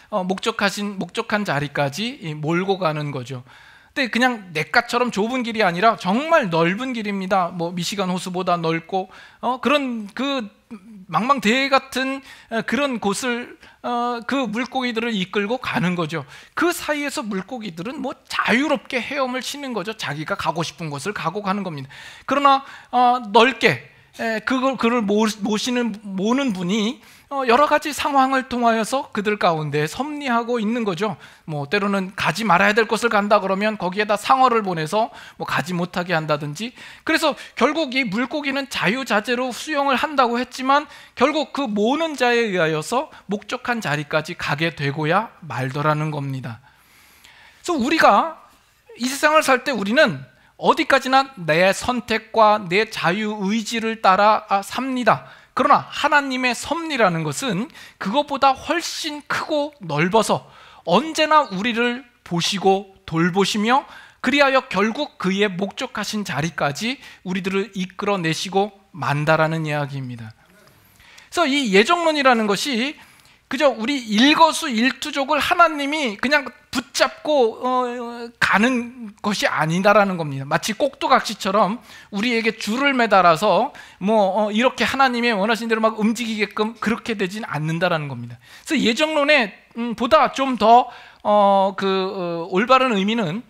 목적한 자리까지 몰고 가는 거죠. 근데 그냥 냇가처럼 좁은 길이 아니라 정말 넓은 길입니다. 뭐 미시간 호수보다 넓고 그런 그 망망대해 같은 그런 곳을 그 물고기들을 이끌고 가는 거죠. 그 사이에서 물고기들은 뭐 자유롭게 헤엄을 치는 거죠. 자기가 가고 싶은 곳을 가고 가는 겁니다. 그러나 넓게 그를 모는 분이 여러 가지 상황을 통하여서 그들 가운데 섭리하고 있는 거죠. 뭐 때로는 가지 말아야 될 곳을 간다 그러면 거기에다 상어를 보내서 뭐 가지 못하게 한다든지. 그래서 결국 이 물고기는 자유자재로 수영을 한다고 했지만 결국 그 모는 자에 의하여서 목적한 자리까지 가게 되고야 말더라는 겁니다. 그래서 우리가 이 세상을 살 때 우리는 어디까지나 내 선택과 내 자유의지를 따라 삽니다. 그러나 하나님의 섭리라는 것은 그것보다 훨씬 크고 넓어서 언제나 우리를 보시고 돌보시며 그리하여 결국 그의 목적하신 자리까지 우리들을 이끌어내시고 만다라는 이야기입니다. 그래서 이 예정론이라는 것이 그저 우리 일거수일투족을 하나님이 그냥 붙잡고 가는 것이 아니다라는 겁니다. 마치 꼭두각시처럼 우리에게 줄을 매달아서 뭐 이렇게 하나님의 원하신 대로 막 움직이게끔 그렇게 되진 않는다라는 겁니다. 그래서 예정론에 보다 좀 더 올바른 의미는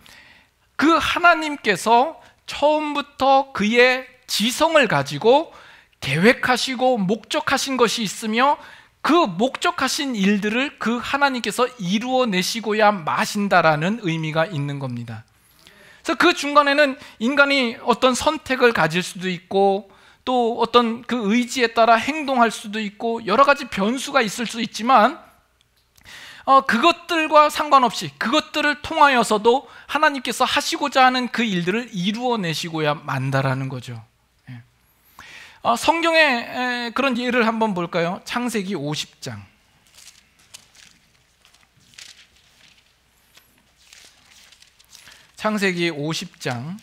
그 하나님께서 처음부터 그의 지성을 가지고 계획하시고 목적하신 것이 있으며 그 목적하신 일들을 그 하나님께서 이루어내시고야 마신다라는 의미가 있는 겁니다. 그래서 그 중간에는 인간이 어떤 선택을 가질 수도 있고 또 어떤 그 의지에 따라 행동할 수도 있고 여러 가지 변수가 있을 수 있지만 그것들과 상관없이 그것들을 통하여서도 하나님께서 하시고자 하는 그 일들을 이루어내시고야 만다라는 거죠. 성경의 그런 예를 한번 볼까요? 창세기 50장. 창세기 50장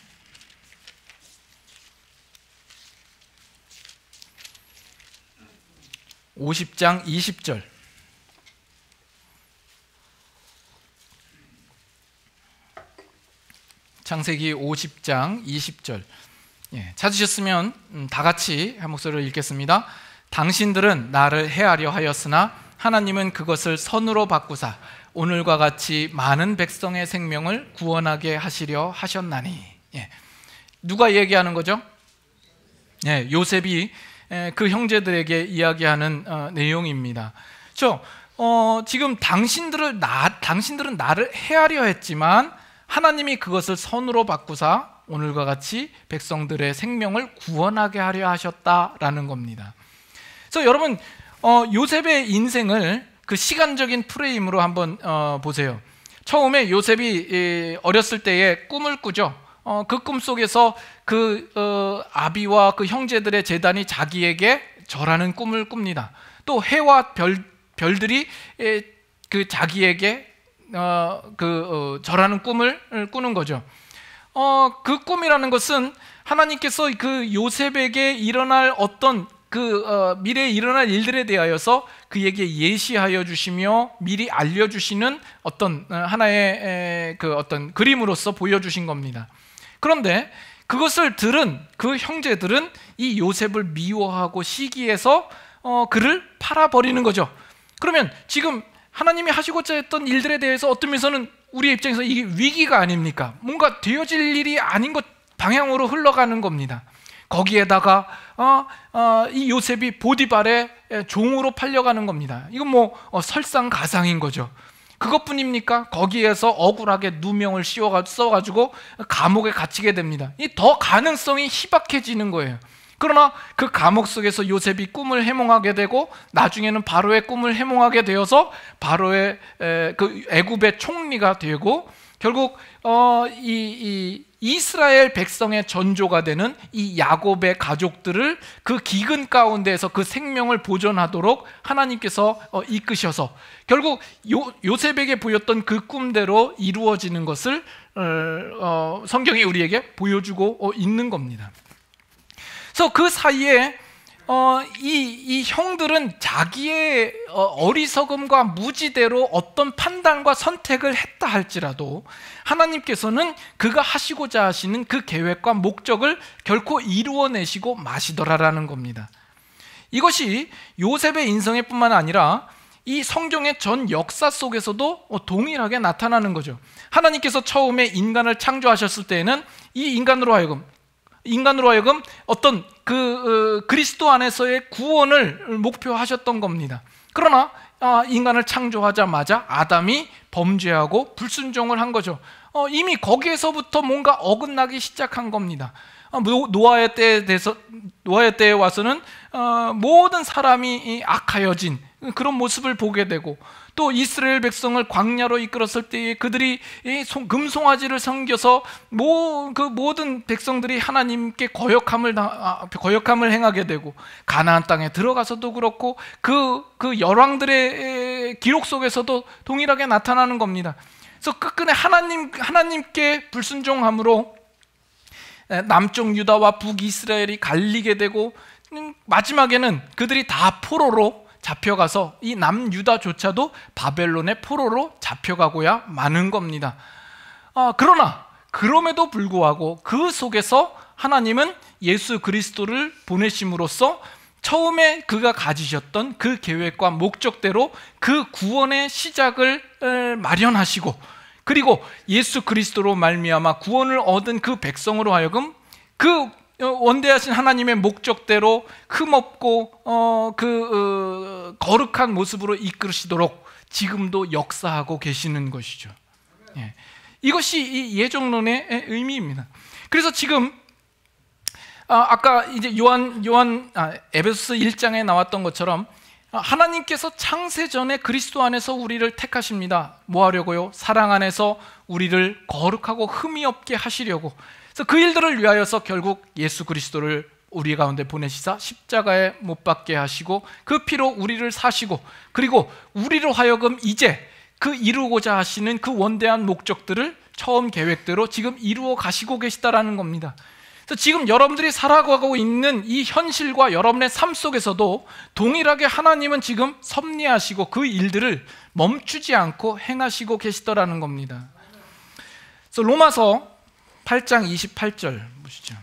20절. 창세기 50장 20절. 찾으셨으면 다 같이 한 목소리로 읽겠습니다. 당신들은 나를 해하려 하였으나 하나님은 그것을 선으로 바꾸사 오늘과 같이 많은 백성의 생명을 구원하게 하시려 하셨나니. 누가 얘기하는 거죠? 요셉이 그 형제들에게 이야기하는 내용입니다. 지금 당신들은 나를 해하려 했지만 하나님이 그것을 선으로 바꾸사 오늘과 같이 백성들의 생명을 구원하게 하려 하셨다라는 겁니다. 그래서 여러분 요셉의 인생을 그 시간적인 프레임으로 한번 보세요. 처음에 요셉이 어렸을 때에 꿈을 꾸죠. 그 꿈 속에서 아비와 그 형제들의 제단이 자기에게 절하는 꿈을 꿉니다. 또 해와 별들이 그 자기에게 절하는 꿈을 꾸는 거죠. 그 꿈이라는 것은 하나님께서 그 요셉에게 일어날 어떤 미래에 일어날 일들에 대하여서 그에게 예시하여 주시며 미리 알려주시는 어떤 하나의 어떤 그림으로서 보여주신 겁니다. 그런데 그것을 들은 그 형제들은 이 요셉을 미워하고 시기해서 그를 팔아버리는 거죠. 그러면 지금 하나님이 하시고자 했던 일들에 대해서 어떤 면에서는 우리의 입장에서 이게 위기가 아닙니까? 뭔가 되어질 일이 아닌 것 방향으로 흘러가는 겁니다. 거기에다가 이 요셉이 보디발의 종으로 팔려가는 겁니다. 이건 설상가상인 거죠. 그것뿐입니까? 거기에서 억울하게 누명을 써가지고 감옥에 갇히게 됩니다. 이 더 가능성이 희박해지는 거예요. 그러나 그 감옥 속에서 요셉이 꿈을 해몽하게 되고 나중에는 바로의 꿈을 해몽하게 되어서 바로의 그 애굽의 총리가 되고 결국 이 이스라엘 백성의 전조가 되는 이 야곱의 가족들을 그 기근 가운데에서 그 생명을 보존하도록 하나님께서 이끄셔서 결국 요셉에게 보였던 그 꿈대로 이루어지는 것을 성경이 우리에게 보여주고 있는 겁니다. 그래서 그 사이에 이 형들은 자기의 어리석음과 무지대로 어떤 판단과 선택을 했다 할지라도 하나님께서는 그가 하시고자 하시는 그 계획과 목적을 결코 이루어내시고 마시더라라는 겁니다. 이것이 요셉의 인생에 뿐만 아니라 이 성경의 전 역사 속에서도 동일하게 나타나는 거죠. 하나님께서 처음에 인간을 창조하셨을 때에는 이 인간으로 하여금 어떤 그리스도 안에서의 구원을 목표하셨던 겁니다. 그러나 인간을 창조하자마자 아담이 범죄하고 불순종을 한 거죠. 이미 거기에서부터 뭔가 어긋나기 시작한 겁니다. 노아의 때에 와서는 모든 사람이 악하여진 그런 모습을 보게 되고, 또 이스라엘 백성을 광야로 이끌었을 때에 그들이 금송아지를 섬겨서 그 모든 백성들이 하나님께 거역함을 행하게 되고, 가나안 땅에 들어가서도 그렇고 그 열왕들의 기록 속에서도 동일하게 나타나는 겁니다. 그래서 끝끝내 하나님께 불순종함으로 남쪽 유다와 북이스라엘이 갈리게 되고, 마지막에는 그들이 다 포로로 잡혀가서 이 남유다조차도 바벨론의 포로로 잡혀가고야 마는 겁니다. 그러나 그럼에도 불구하고 그 속에서 하나님은 예수 그리스도를 보내심으로써 처음에 그가 가지셨던 그 계획과 목적대로 그 구원의 시작을 마련하시고, 그리고 예수 그리스도로 말미암아 구원을 얻은 그 백성으로 하여금 그 원대하신 하나님의 목적대로 흠없고 거룩한 모습으로 이끌으시도록 지금도 역사하고 계시는 것이죠. 이것이 이 예정론의 의미입니다. 그래서 지금 아까 이제 에베소서 1장에 나왔던 것처럼 하나님께서 창세 전에 그리스도 안에서 우리를 택하십니다. 뭐 하려고요? 사랑 안에서 우리를 거룩하고 흠이 없게 하시려고. 그래서 그 일들을 위하여서 결국 예수 그리스도를 우리 가운데 보내시사 십자가에 못 박게 하시고 그 피로 우리를 사시고, 그리고 우리로 하여금 이제 그 이루고자 하시는 그 원대한 목적들을 처음 계획대로 지금 이루어 가시고 계시다라는 겁니다. 그래서 지금 여러분들이 살아가고 있는 이 현실과 여러분의 삶 속에서도 동일하게 하나님은 지금 섭리하시고 그 일들을 멈추지 않고 행하시고 계시더라는 겁니다. 그래서 로마서 8장 28절 보시죠.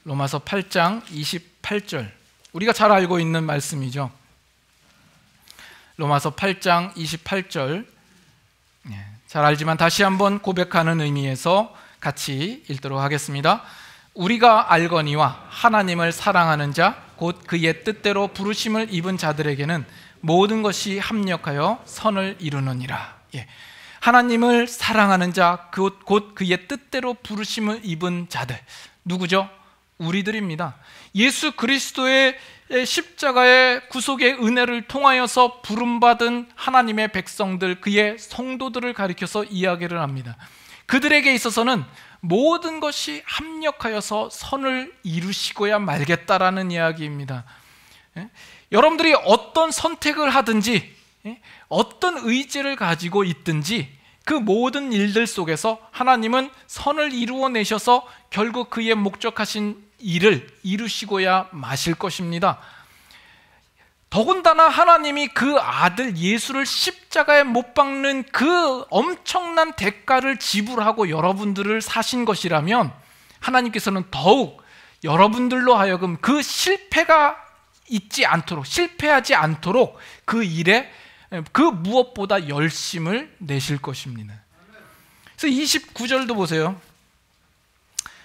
로마서 8장 28절, 우리가 잘 알고 있는 말씀이죠. 로마서 8장 28절, 잘 알지만 다시 한번 고백하는 의미에서 같이 읽도록 하겠습니다. 우리가 알거니와 하나님을 사랑하는 자 곧 그의 뜻대로 부르심을 입은 자들에게는 모든 것이 합력하여 선을 이루느니라. 하나님을 사랑하는 자 곧 그의 뜻대로 부르심을 입은 자들, 누구죠? 우리들입니다. 예수 그리스도의 십자가의 구속의 은혜를 통하여서 부름받은 하나님의 백성들, 그의 성도들을 가리켜서 이야기를 합니다. 그들에게 있어서는 모든 것이 합력하여서 선을 이루시고야 말겠다라는 이야기입니다. 여러분들이 어떤 선택을 하든지, 어떤 의지를 가지고 있든지 그 모든 일들 속에서 하나님은 선을 이루어내셔서 결국 그의 목적하신 일을 이루시고야 마실 것입니다. 더군다나 하나님이 그 아들 예수를 십자가에 못 박는 그 엄청난 대가를 지불하고 여러분들을 사신 것이라면 하나님께서는 더욱 여러분들로 하여금 그 실패가 있지 않도록, 실패하지 않도록 그 일에 그 무엇보다 열심을 내실 것입니다. 그래서 29절도 보세요.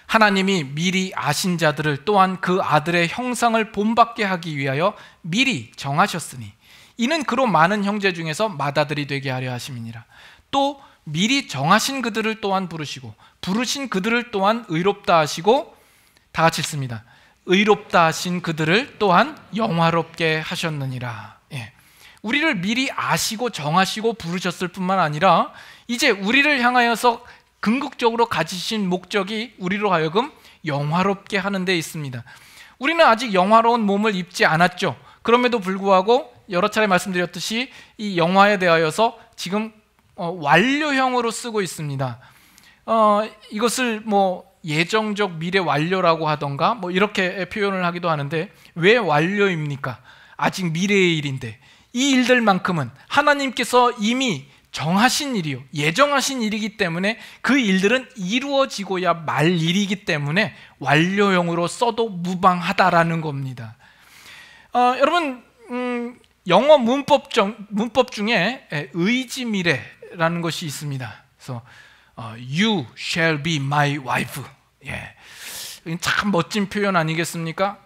하나님이 미리 아신 자들을 또한 그 아들의 형상을 본받게 하기 위하여 미리 정하셨으니 이는 그로 많은 형제 중에서 맏아들이 되게 하려 하심이니라. 또 미리 정하신 그들을 또한 부르시고 부르신 그들을 또한 의롭다 하시고, 다 같이 읽습니다. 의롭다 하신 그들을 또한 영화롭게 하셨느니라. 우리를 미리 아시고 정하시고 부르셨을 뿐만 아니라 이제 우리를 향하여서 궁극적으로 가지신 목적이 우리로 하여금 영화롭게 하는 데 있습니다. 우리는 아직 영화로운 몸을 입지 않았죠. 그럼에도 불구하고 여러 차례 말씀드렸듯이 이 영화에 대하여서 지금 완료형으로 쓰고 있습니다. 이것을 뭐 예정적 미래 완료라고 하던가 뭐 이렇게 표현을 하기도 하는데, 왜 완료입니까? 아직 미래의 일인데 이 일들만큼은 하나님께서 이미 정하신 일이요, 예정하신 일이기 때문에 그 일들은 이루어지고야 말 일이기 때문에 완료형으로 써도 무방하다라는 겁니다. 여러분, 영어 문법 중에 의지미래라는 것이 있습니다. 그래서 You shall be my wife. 참 멋진 표현 아니겠습니까?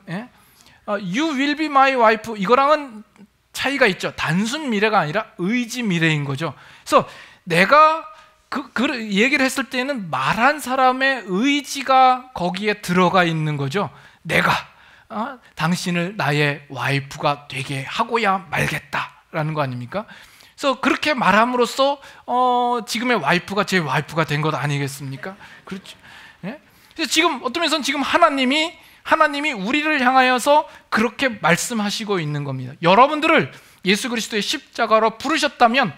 You will be my wife, 이거랑은 차이가 있죠. 단순 미래가 아니라 의지 미래인 거죠. 그래서 내가 그 얘기를 했을 때는 말한 사람의 의지가 거기에 들어가 있는 거죠. 내가 당신을 나의 와이프가 되게 하고야 말겠다라는 거 아닙니까? 그래서 그렇게 말함으로써 지금의 와이프가 제 와이프가 된 것 아니겠습니까? 그렇죠. 그래서 지금 어떤 면에서는 지금 하나님이 우리를 향하여서 그렇게 말씀하시고 있는 겁니다. 여러분들을 예수 그리스도의 십자가로 부르셨다면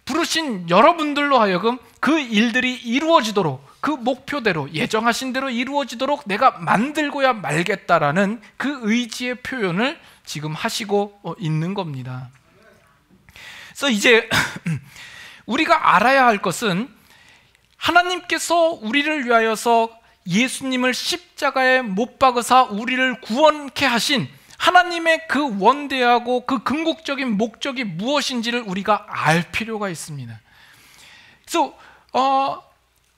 부르신 여러분들로 하여금 그 일들이 이루어지도록, 그 목표대로 예정하신 대로 이루어지도록 내가 만들고야 말겠다라는 그 의지의 표현을 지금 하시고 있는 겁니다. 그래서 이제 우리가 알아야 할 것은 하나님께서 우리를 위하여서 예수님을 십자가에 못 박으사 우리를 구원케 하신 하나님의 그 원대하고 그 궁극적인 목적이 무엇인지를 우리가 알 필요가 있습니다. 그래서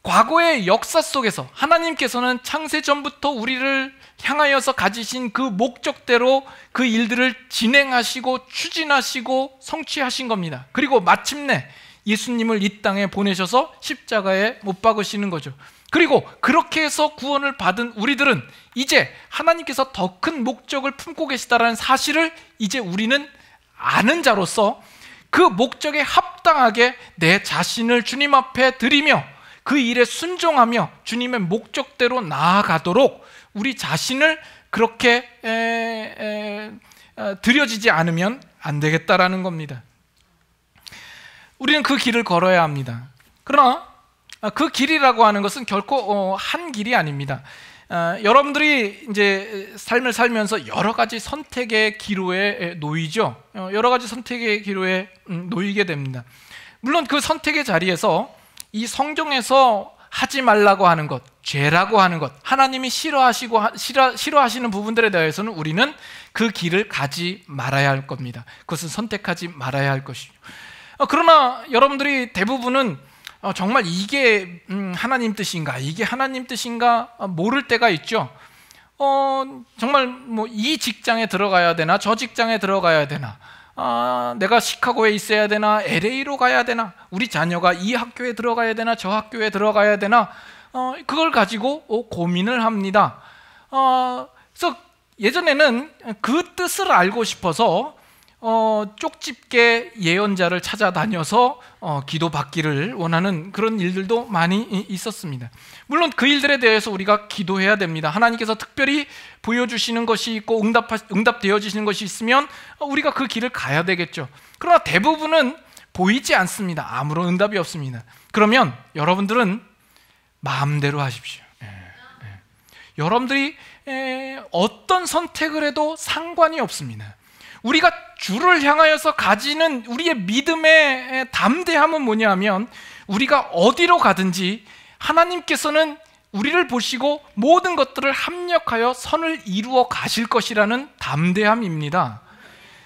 과거의 역사 속에서 하나님께서는 창세 전부터 우리를 향하여서 가지신 그 목적대로 그 일들을 진행하시고 추진하시고 성취하신 겁니다. 그리고 마침내 예수님을 이 땅에 보내셔서 십자가에 못 박으시는 거죠. 그리고 그렇게 해서 구원을 받은 우리들은 이제 하나님께서 더 큰 목적을 품고 계시다라는 사실을 이제 우리는 아는 자로서 그 목적에 합당하게 내 자신을 주님 앞에 드리며 그 일에 순종하며 주님의 목적대로 나아가도록 우리 자신을 그렇게 드려지지 않으면 안 되겠다라는 겁니다. 우리는 그 길을 걸어야 합니다. 그러나 그 길이라고 하는 것은 결코 한 길이 아닙니다. 여러분들이 이제 삶을 살면서 여러 가지 선택의 기로에 놓이죠. 여러 가지 선택의 기로에 놓이게 됩니다. 물론 그 선택의 자리에서 이 성경에서 하지 말라고 하는 것, 죄라고 하는 것, 하나님이 싫어하시는 부분들에 대해서는 우리는 그 길을 가지 말아야 할 겁니다. 그것은 선택하지 말아야 할 것이죠. 그러나 여러분들이 대부분은 정말 이게 하나님 뜻인가, 이게 하나님 뜻인가 모를 때가 있죠. 정말 뭐 이 직장에 들어가야 되나, 저 직장에 들어가야 되나, 내가 시카고에 있어야 되나, LA로 가야 되나, 우리 자녀가 이 학교에 들어가야 되나, 저 학교에 들어가야 되나, 그걸 가지고 고민을 합니다. 그래서 예전에는 그 뜻을 알고 싶어서 쪽집게 예언자를 찾아다녀서 기도받기를 원하는 그런 일들도 많이 있었습니다. 물론 그 일들에 대해서 우리가 기도해야 됩니다. 하나님께서 특별히 보여주시는 것이 있고 응답되어 주시는 것이 있으면 우리가 그 길을 가야 되겠죠. 그러나 대부분은 보이지 않습니다. 아무런 응답이 없습니다. 그러면 여러분들은 마음대로 하십시오. 여러분들이 어떤 선택을 해도 상관이 없습니다. 우리가 주를 향하여서 가지는 우리의 믿음의 담대함은 뭐냐면, 우리가 어디로 가든지 하나님께서는 우리를 보시고 모든 것들을 합력하여 선을 이루어 가실 것이라는 담대함입니다.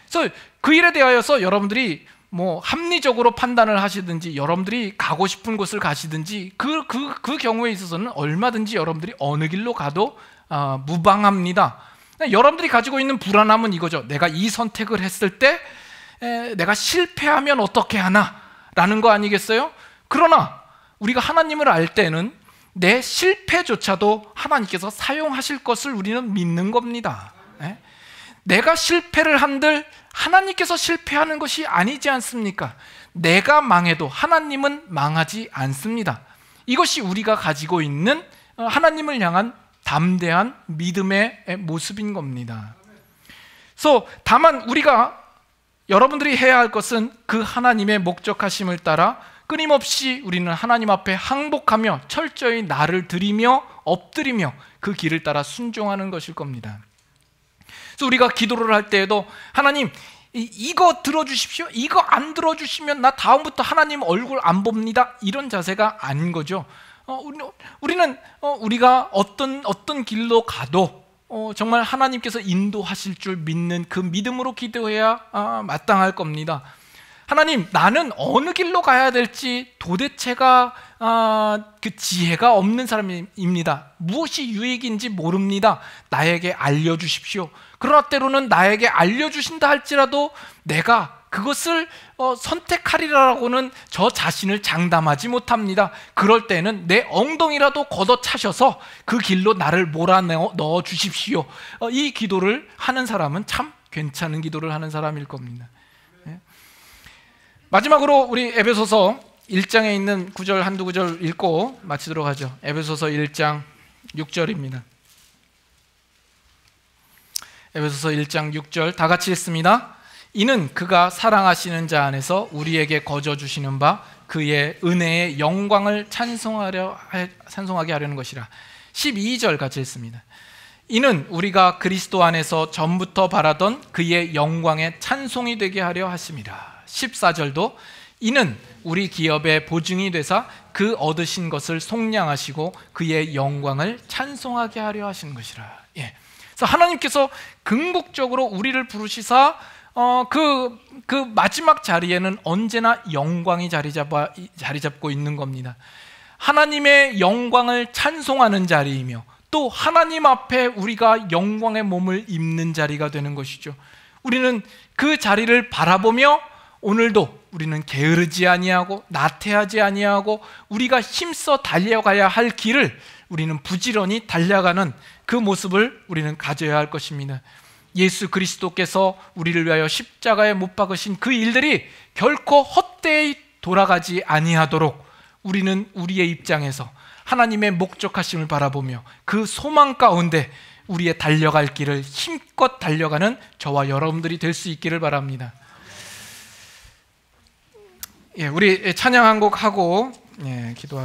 그래서 그 일에 대하여서 여러분들이 합리적으로 판단을 하시든지, 여러분들이 가고 싶은 곳을 가시든지, 그 경우에 있어서는 얼마든지 여러분들이 어느 길로 가도 무방합니다. 여러분들이 가지고 있는 불안함은 이거죠. 내가 이 선택을 했을 때 내가 실패하면 어떻게 하나 라는 거 아니겠어요? 그러나 우리가 하나님을 알 때는 내 실패조차도 하나님께서 사용하실 것을 우리는 믿는 겁니다. 내가 실패를 한들 하나님께서 실패하는 것이 아니지 않습니까? 내가 망해도 하나님은 망하지 않습니다. 이것이 우리가 가지고 있는 하나님을 향한 담대한 믿음의 모습인 겁니다. 그래서 다만 우리가, 여러분들이 해야 할 것은 그 하나님의 목적하심을 따라 끊임없이 우리는 하나님 앞에 항복하며 철저히 나를 드리며 엎드리며 그 길을 따라 순종하는 것일 겁니다. 그래서 우리가 기도를 할 때에도 하나님 이거 들어주십시오, 이거 안 들어주시면 나 다음부터 하나님 얼굴 안 봅니다, 이런 자세가 아닌 거죠. 우리는 우리가 어떤 길로 가도 정말 하나님께서 인도하실 줄 믿는 그 믿음으로 기도해야 마땅할 겁니다. 하나님, 나는 어느 길로 가야 될지 도대체가 그 지혜가 없는 사람입니다. 무엇이 유익인지 모릅니다. 나에게 알려주십시오. 그러나 때로는 나에게 알려주신다 할지라도 내가 그것을 선택하리라고는 저 자신을 장담하지 못합니다. 그럴 때는 내 엉덩이라도 걷어차셔서 그 길로 나를 몰아넣어 주십시오. 이 기도를 하는 사람은 참 괜찮은 기도를 하는 사람일 겁니다. 마지막으로 우리 에베소서 1장에 있는 구절 한두 구절 읽고 마치도록 하죠. 에베소서 1장 6절입니다. 에베소서 1장 6절 다 같이 읽습니다. 이는 그가 사랑하시는 자 안에서 우리에게 거저 주시는 바 그의 은혜의 영광을 찬송하게 하려는 것이라. 12절 같이 읽습니다. 이는 우리가 그리스도 안에서 전부터 바라던 그의 영광의 찬송이 되게 하려 하심이라. 14절도 이는 우리 기업의 보증이 되사 그 얻으신 것을 속량하시고 그의 영광을 찬송하게 하려 하신 것이라. 그래서 하나님께서 궁극적으로 우리를 부르시사 그 마지막 자리에는 언제나 영광이 자리 잡고 있는 겁니다. 하나님의 영광을 찬송하는 자리이며 또 하나님 앞에 우리가 영광의 몸을 입는 자리가 되는 것이죠. 우리는 그 자리를 바라보며 오늘도 우리는 게으르지 아니하고 나태하지 아니하고 우리가 힘써 달려가야 할 길을 우리는 부지런히 달려가는 그 모습을 우리는 가져야 할 것입니다. 예수 그리스도께서 우리를 위하여 십자가에 못 박으신 그 일들이 결코 헛되이 돌아가지 아니하도록 우리는 우리의 입장에서 하나님의 목적하심을 바라보며 그 소망 가운데 우리의 달려갈 길을 힘껏 달려가는 저와 여러분들이 될 수 있기를 바랍니다. 우리 찬양 한 곡 하고 기도하고